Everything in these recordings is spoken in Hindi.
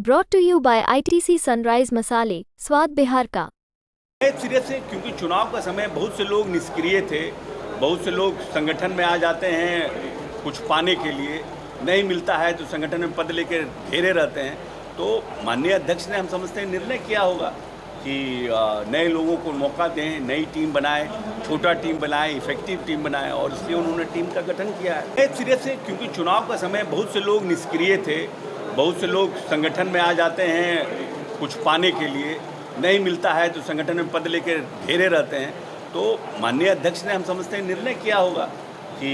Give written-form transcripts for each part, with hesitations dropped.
Brought to you by ITC Sunrise मसाले, स्वाद बिहार का। सिरे से क्योंकि चुनाव का समय बहुत से लोग निष्क्रिय थे, बहुत से लोग संगठन में आ जाते हैं कुछ पाने के लिए, नहीं मिलता है तो संगठन में पद लेकर घेरे रहते हैं। तो माननीय अध्यक्ष ने हम समझते हैं निर्णय किया होगा कि नए लोगों को मौका दें, नई टीम बनाए, छोटा टीम बनाए, इफेक्टिव टीम बनाए, और इसलिए उन्होंने टीम का गठन किया है। सिरे से क्योंकि चुनाव का समय बहुत से लोग निष्क्रिय थे, बहुत से लोग संगठन में आ जाते हैं कुछ पाने के लिए, नहीं मिलता है तो संगठन में पद लेकर घेरे रहते हैं। तो माननीय अध्यक्ष ने हम समझते हैं निर्णय किया होगा कि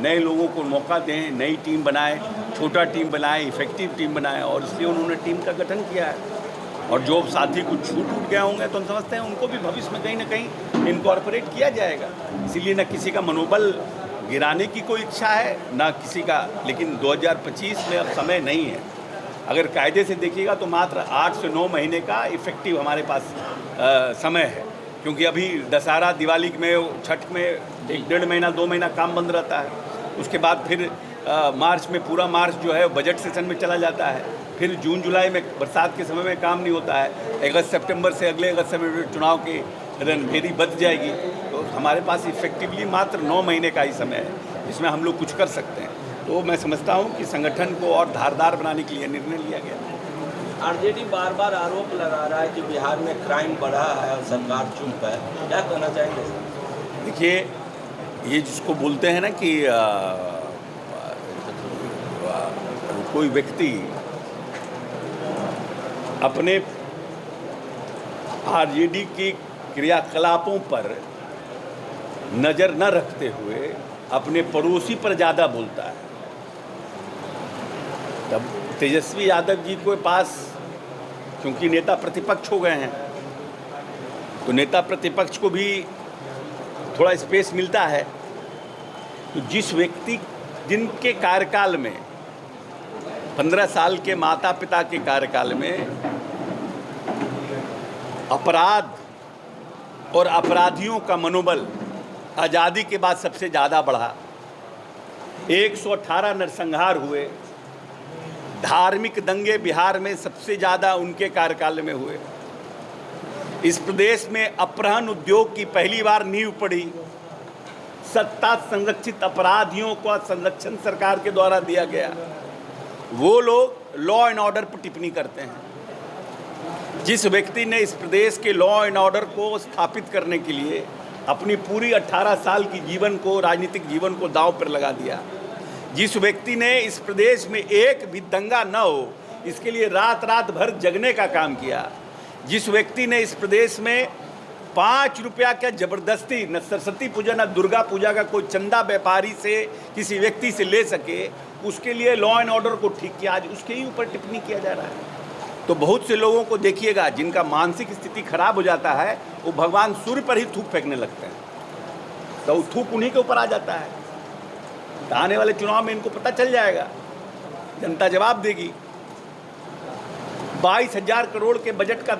नए लोगों को मौका दें, नई टीम बनाए, छोटा टीम बनाए, इफेक्टिव टीम बनाए, और इसलिए उन्होंने टीम का गठन किया है। और जो साथी कुछ छूट गए होंगे तो हम समझते हैं उनको भी भविष्य में कहीं ना कहीं इनकॉर्पोरेट किया जाएगा। इसीलिए न किसी का मनोबल गिराने की कोई इच्छा है ना किसी का, लेकिन 2025 में अब समय नहीं है। अगर कायदे से देखिएगा तो मात्र 8 से 9 महीने का इफेक्टिव हमारे पास समय है, क्योंकि अभी दशहरा, दिवाली में, छठ में 1-1.5 महीना 2 महीना काम बंद रहता है। उसके बाद फिर मार्च में पूरा मार्च जो है बजट सेशन में चला जाता है। फिर जून जुलाई में बरसात के समय में काम नहीं होता है। अगस्त सितंबर से अगले अगस्त में चुनाव की रणभेरी बच जाएगी। तो हमारे पास इफेक्टिवली मात्र 9 महीने का ही समय है जिसमें हम लोग कुछ कर सकते हैं। तो मैं समझता हूं कि संगठन को और धारदार बनाने के लिए निर्णय लिया गया। आरजेडी बार बार आरोप लगा रहा है कि बिहार में क्राइम बढ़ा है और सरकार चुप है, क्या कहना चाहेंगे? देखिए, ये जिसको बोलते हैं ना कि कोई व्यक्ति अपने आरजेडी के क्रियाकलापों पर नज़र न रखते हुए अपने पड़ोसी पर ज़्यादा बोलता है। तब तेजस्वी यादव जी के पास, क्योंकि नेता प्रतिपक्ष हो गए हैं, तो नेता प्रतिपक्ष को भी थोड़ा स्पेस मिलता है। तो जिस व्यक्ति, जिनके कार्यकाल में 15 साल के माता पिता के कार्यकाल में अपराध और अपराधियों का मनोबल आज़ादी के बाद सबसे ज़्यादा बढ़ा, 118 नरसंहार हुए, धार्मिक दंगे बिहार में सबसे ज़्यादा उनके कार्यकाल में हुए, इस प्रदेश में अपहरण उद्योग की पहली बार नींव पड़ी, सत्ता संरक्षित अपराधियों का संरक्षण सरकार के द्वारा दिया गया, वो लोग लॉ एंड ऑर्डर पर टिप्पणी करते हैं। जिस व्यक्ति ने इस प्रदेश के लॉ एंड ऑर्डर को स्थापित करने के लिए अपनी पूरी 18 साल की जीवन को, राजनीतिक जीवन को दांव पर लगा दिया, जिस व्यक्ति ने इस प्रदेश में एक भी दंगा न हो इसके लिए रात रात भर जगने का काम किया, जिस व्यक्ति ने इस प्रदेश में 5 रुपया का जबरदस्ती, न सरस्वती पूजा न दुर्गा पूजा का कोई चंदा व्यापारी से, किसी व्यक्ति से ले सके, उसके लिए लॉ एंड ऑर्डर को ठीक किया, आज उसके ही ऊपर टिप्पणी किया जा रहा है। तो बहुत से लोगों को देखिएगा जिनका मानसिक स्थिति खराब हो जाता है, वो भगवान सूर्य पर ही थूक फेंकने लगते हैं, तो वो थूक उन्हीं के ऊपर आ जाता है। तो आने वाले चुनाव में इनको पता चल जाएगा, जनता जवाब देगी। 22,000 करोड़ के बजट का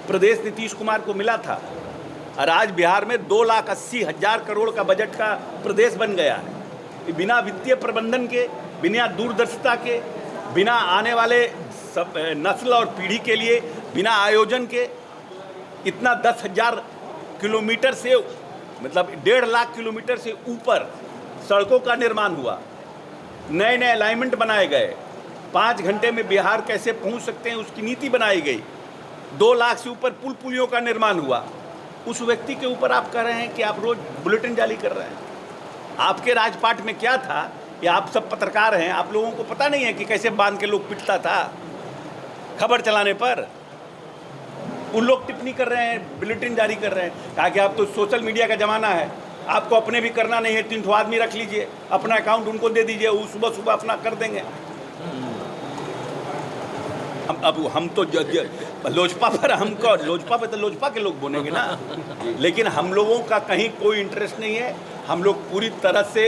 प्रदेश नीतीश कुमार को मिला था, और आज बिहार में 2,80,000 करोड़ का बजट का प्रदेश बन गया है। बिना वित्तीय प्रबंधन के, बिना दूरदर्शिता के, बिना आने वाले सब नस्ल और पीढ़ी के लिए बिना आयोजन के, इतना 10,000 किलोमीटर से, मतलब 1.5 लाख किलोमीटर से ऊपर सड़कों का निर्माण हुआ, नए नए अलाइनमेंट बनाए गए, 5 घंटे में बिहार कैसे पहुंच सकते हैं उसकी नीति बनाई गई, 2 लाख से ऊपर पुल पुलियों का निर्माण हुआ। उस व्यक्ति के ऊपर आप कह रहे हैं कि आप रोज बुलेटिन जारी कर रहे हैं। आपके राजपाट में क्या था, या आप सब पत्रकार हैं, आप लोगों को पता नहीं है कि कैसे बांध के लोग पिटता था खबर चलाने पर? उन लोग टिप्पणी कर रहे हैं, बुलेटिन जारी कर रहे हैं। कहा कि आप तो सोशल मीडिया का ज़माना है, आपको अपने भी करना नहीं है, 3 आदमी रख लीजिए, अपना अकाउंट उनको दे दीजिए, वो सुबह सुबह अपना कर देंगे। हम तो लोजपा पर, हमको लोजपा पे तो लोजपा के लोग बोलेंगे ना, लेकिन हम लोगों का कहीं कोई इंटरेस्ट नहीं है। हम लोग पूरी तरह से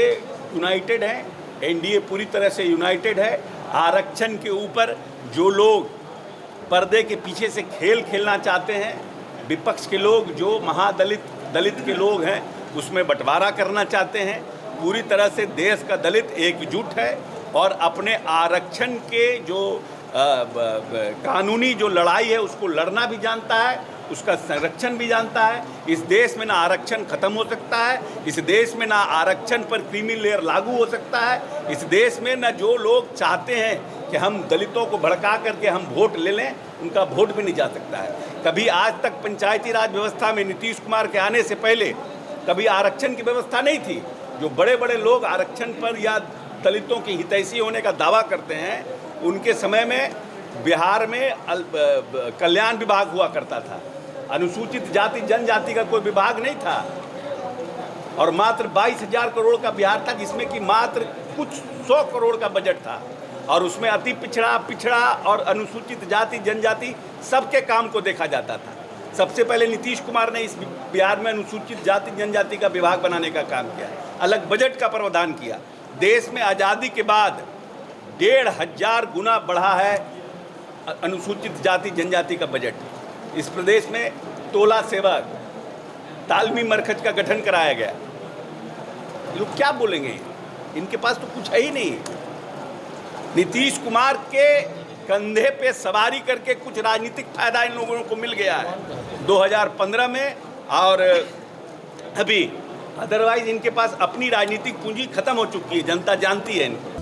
यूनाइटेड हैं, एनडीए पूरी तरह से यूनाइटेड है। आरक्षण के ऊपर जो लोग पर्दे के पीछे से खेल खेलना चाहते हैं, विपक्ष के लोग जो दलित के लोग हैं उसमें बंटवारा करना चाहते हैं, पूरी तरह से देश का दलित एकजुट है और अपने आरक्षण के जो कानूनी जो लड़ाई है उसको लड़ना भी जानता है, उसका संरक्षण भी जानता है। इस देश में ना आरक्षण खत्म हो सकता है, इस देश में ना आरक्षण पर क्रीमी लेयर लागू हो सकता है, इस देश में ना जो लोग चाहते हैं कि हम दलितों को भड़का करके हम वोट ले लें, उनका वोट भी नहीं जा सकता है। कभी आज तक पंचायती राज व्यवस्था में नीतीश कुमार के आने से पहले कभी आरक्षण की व्यवस्था नहीं थी। जो बड़े बड़े लोग आरक्षण पर या दलितों की हितैषी होने का दावा करते हैं, उनके समय में बिहार में कल्याण विभाग हुआ करता था, अनुसूचित जाति जनजाति का कोई विभाग नहीं था, और मात्र 22,000 करोड़ का बिहार था, जिसमें कि मात्र कुछ 100 करोड़ का बजट था, और उसमें अति पिछड़ा और अनुसूचित जाति जनजाति सबके काम को देखा जाता था। सबसे पहले नीतीश कुमार ने इस बिहार में अनुसूचित जाति जनजाति का विभाग बनाने का काम किया, अलग बजट का प्रावधान किया। देश में आज़ादी के बाद 1,500 गुना बढ़ा है अनुसूचित जाति जनजाति का बजट। इस प्रदेश में टोला सेवक, तालमी मरकज का गठन कराया गया। लोग क्या बोलेंगे, इनके पास तो कुछ है ही नहीं। नीतीश कुमार के कंधे पे सवारी करके कुछ राजनीतिक फायदा इन लोगों को मिल गया है 2015 में, और अभी अदरवाइज इनके पास अपनी राजनीतिक पूंजी खत्म हो चुकी है, जनता जानती है इनको।